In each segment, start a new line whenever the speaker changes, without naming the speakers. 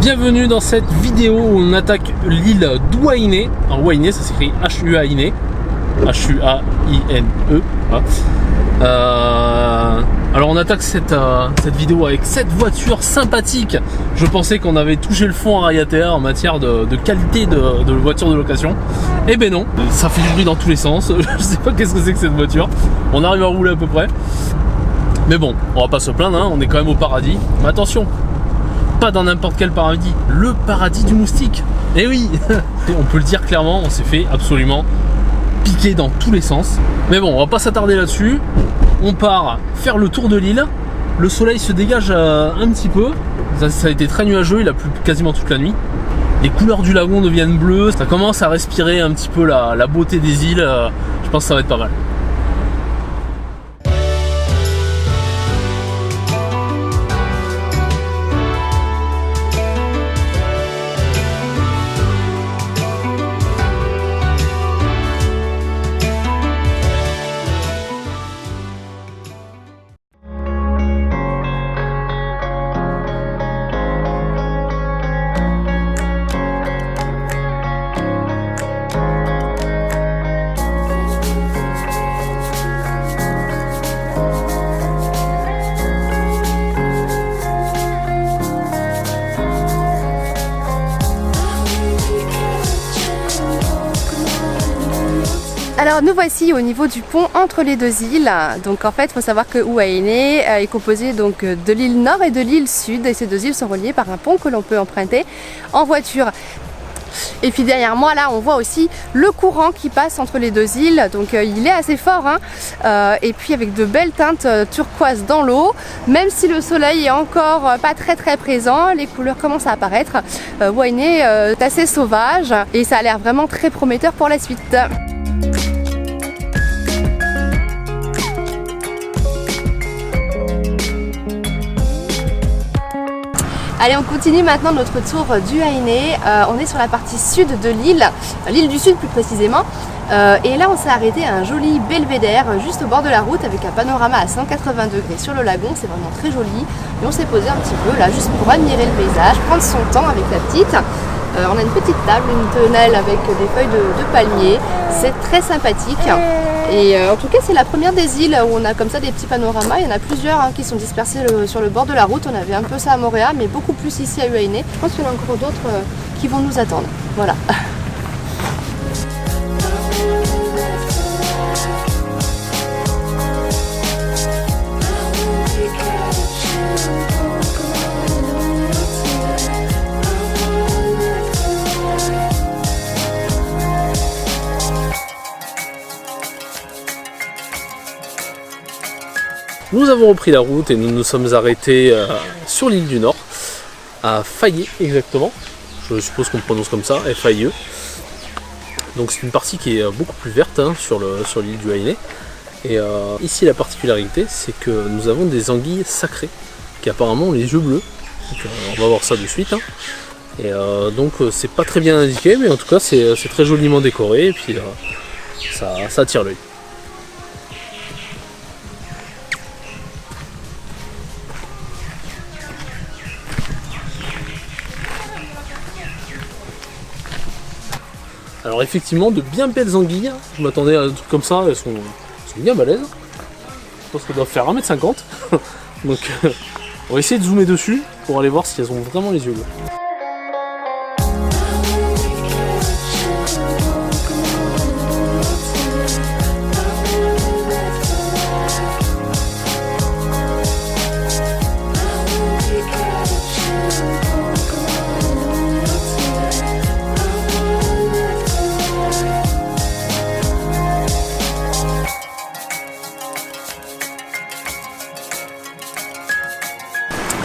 Bienvenue dans cette vidéo où on attaque l'île d'Huayné. Alors Huayné, ça s'écrit H-U-A-I-N-E. H-U-A-I-N-E. Alors on attaque cette vidéo avec cette voiture sympathique. Je pensais qu'on avait touché le fond à Raiatea en matière de qualité de voiture de location. Eh ben non, ça fait du bruit dans tous les sens. Je sais pas qu'est-ce que c'est que cette voiture. On arrive à rouler à peu près. Mais bon, on va pas se plaindre, hein, on est quand même au paradis. Mais attention, pas dans n'importe quel paradis, le paradis du moustique. Eh oui, on peut le dire clairement, on s'est fait absolument piquer dans tous les sens. Mais bon, on va pas s'attarder là-dessus. On part faire le tour de l'île. Le soleil se dégage un petit peu. Ça a été très nuageux, il a plu quasiment toute la nuit. Les couleurs du lagon deviennent bleues. Ça commence à respirer un petit peu la beauté des îles. Je pense que ça va être pas mal.
Alors nous voici au niveau du pont entre les deux îles. Donc en fait il faut savoir que Huayné est composé donc de l'île nord et de l'île sud, et ces deux îles sont reliées par un pont que l'on peut emprunter en voiture. Et puis derrière moi là on voit aussi le courant qui passe entre les deux îles, donc il est assez fort hein. Et puis avec de belles teintes turquoises dans l'eau, même si le soleil est encore pas très présent, les couleurs commencent à apparaître. Huayné est assez sauvage et ça a l'air vraiment très prometteur pour la suite. Allez, on continue maintenant notre tour d'Huayné. On est sur la partie sud de l'île, l'île du sud plus précisément. Et là on s'est arrêté à un joli belvédère juste au bord de la route avec un panorama à 180 degrés sur le lagon. C'est vraiment très joli. Et on s'est posé un petit peu là juste pour admirer le paysage, prendre son temps avec la petite. On a une petite table, une tonnelle avec des feuilles de palmier. C'est très sympathique. Et en tout cas c'est la première des îles où on a comme ça des petits panoramas. Il y en a plusieurs hein, qui sont dispersés sur le bord de la route. On avait un peu ça à Moorea, mais beaucoup plus ici à Huayné. Je pense qu'il y en a encore d'autres qui vont nous attendre. Voilà.
Nous avons repris la route et nous nous sommes arrêtés sur l'île du Nord, à Fayé exactement. Je suppose qu'on prononce comme ça, F-A-I-E. Donc c'est une partie qui est beaucoup plus verte hein, sur l'île du Huayné. Et ici la particularité, c'est que nous avons des anguilles sacrées qui apparemment ont les yeux bleus. Donc, on va voir ça de suite. Hein. Et donc c'est pas très bien indiqué, mais en tout cas c'est très joliment décoré et puis ça attire l'œil. Alors effectivement, de bien belles anguilles, je m'attendais à un truc comme ça, elles sont bien balèzes. Je pense qu'elles doivent faire 1m50. Donc on va essayer de zoomer dessus pour aller voir si elles ont vraiment les yeux bleus.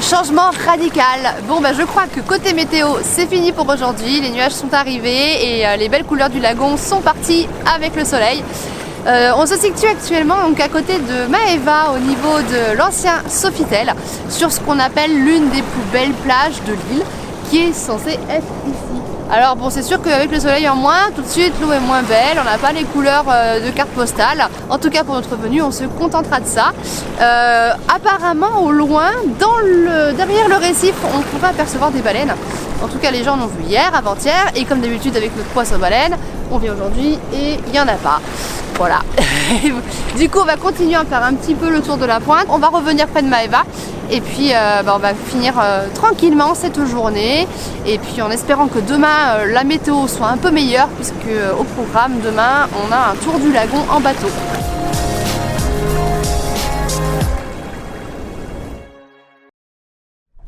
Changement radical. Bon bah je crois que côté météo c'est fini pour aujourd'hui. Les nuages sont arrivés et les belles couleurs du lagon sont parties avec le soleil. On se situe actuellement donc à côté de Maeva au niveau de l'ancien Sofitel, sur ce qu'on appelle l'une des plus belles plages de l'île, qui est censée être ici. Alors bon, c'est sûr qu'avec le soleil en moins, tout de suite l'eau est moins belle, on n'a pas les couleurs de carte postale. En tout cas pour notre venue, on se contentera de ça. Apparemment au loin, derrière le récif, on pourrait apercevoir des baleines. En tout cas les gens l'ont vu hier, avant-hier, et comme d'habitude avec notre poisson-baleine, on vient aujourd'hui et il n'y en a pas. Voilà. Du coup on va continuer à faire un petit peu le tour de la pointe, on va revenir près de Maeva. Et puis on va finir tranquillement cette journée. Et puis en espérant que demain la météo soit un peu meilleure, puisque au programme demain on a un tour du lagon en bateau.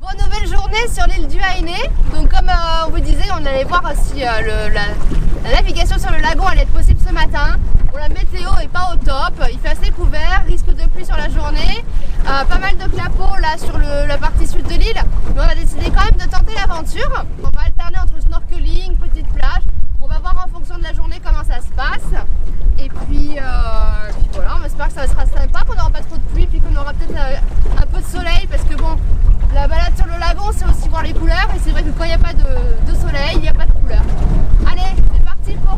Bon, nouvelle journée sur l'île du Haine. Donc comme on vous disait, on allait voir si la navigation sur le lagon allait être possible ce matin. Bon, la météo est pas au top, il fait assez couvert, risque de pluie sur la journée, pas mal de clapots là sur la partie sud de l'île, mais on a décidé quand même de tenter l'aventure. On va alterner entre snorkeling, petite plage, on va voir en fonction de la journée comment ça se passe. Et puis voilà, on espère que ça sera sympa, qu'on n'aura pas trop de pluie, puis qu'on aura peut-être un peu de soleil, parce que bon, la balade sur le lagon c'est aussi voir les couleurs, et c'est vrai que quand il n'y a pas de soleil, il n'y a pas de couleurs. Allez, c'est parti pour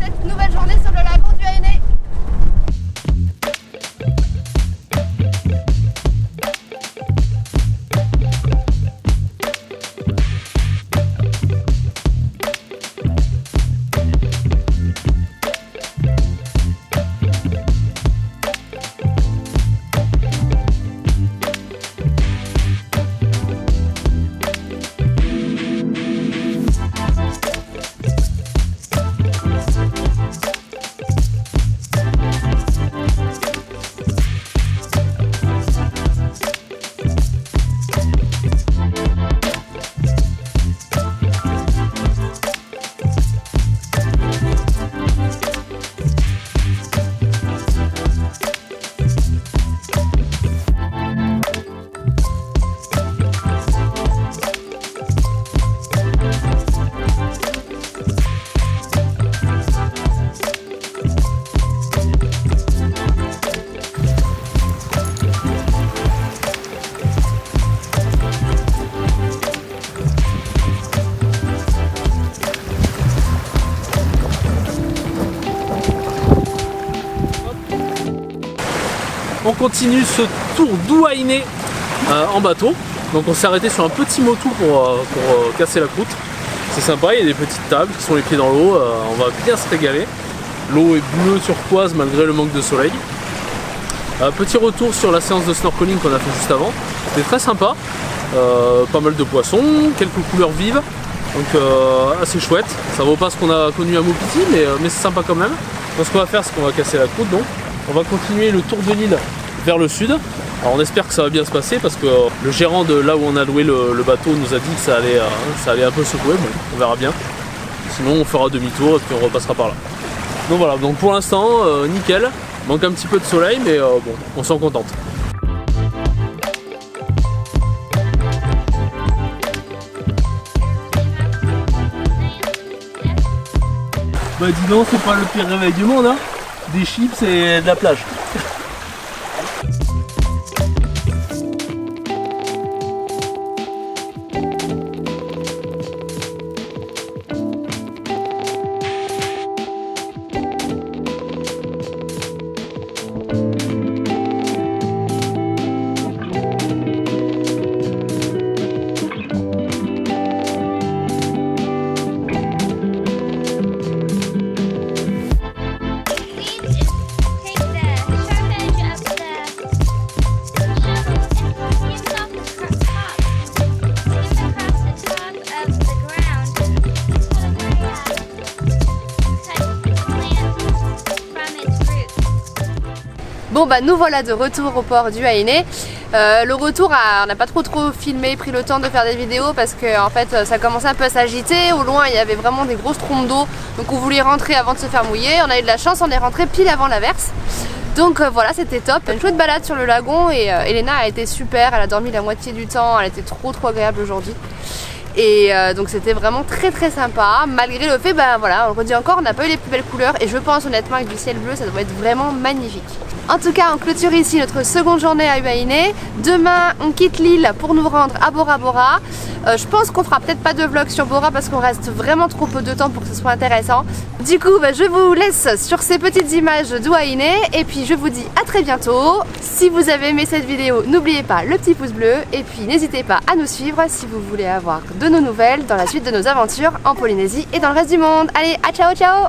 cette nouvelle journée sur le lagon du Haine.
On continue ce tour d'Ouaine en bateau. Donc on s'est arrêté sur un petit motou pour casser la croûte. C'est sympa, il y a des petites tables qui sont les pieds dans l'eau, on va bien se régaler. L'eau est bleue turquoise malgré le manque de soleil. Petit retour sur la séance de snorkeling qu'on a fait juste avant. C'était très sympa, pas mal de poissons, quelques couleurs vives, donc assez chouette. Ça vaut pas ce qu'on a connu à Maupiti, mais c'est sympa quand même. Donc ce qu'on va faire, c'est qu'on va casser la croûte, donc on va continuer le tour de l'île vers le sud. Alors on espère que ça va bien se passer parce que le gérant de là où on a loué le bateau nous a dit que ça allait un peu secouer, bon on verra bien. Sinon on fera demi-tour et puis on repassera par là. Donc voilà, donc pour l'instant nickel, manque un petit peu de soleil mais bon, on s'en contente. Bah dis donc, c'est pas le pire réveil du monde hein. Des chips et de la plage.
Bon bah nous voilà de retour au port du Haine. Le retour, on n'a pas trop filmé, pris le temps de faire des vidéos parce que en fait ça commençait un peu à s'agiter. Au loin il y avait vraiment des grosses trompes d'eau, donc on voulait rentrer avant de se faire mouiller. On a eu de la chance, on est rentré pile avant l'averse. Donc voilà, c'était top. Une chouette balade sur le lagon et Elena a été super, elle a dormi la moitié du temps, elle était trop agréable aujourd'hui. Et donc c'était vraiment très sympa, malgré le fait, ben voilà, on le redit encore, on n'a pas eu les plus belles couleurs et je pense honnêtement avec du ciel bleu ça doit être vraiment magnifique. En tout cas, on clôture ici notre seconde journée à Huaïné. Demain, on quitte l'île pour nous rendre à Bora Bora. Je pense qu'on fera peut-être pas de vlog sur Bora parce qu'on reste vraiment trop peu de temps pour que ce soit intéressant. Du coup, je vous laisse sur ces petites images de Huaïné et puis je vous dis à très bientôt. Si vous avez aimé cette vidéo, n'oubliez pas le petit pouce bleu et puis n'hésitez pas à nous suivre si vous voulez avoir de nos nouvelles dans la suite de nos aventures en Polynésie et dans le reste du monde. Allez, à ciao ciao!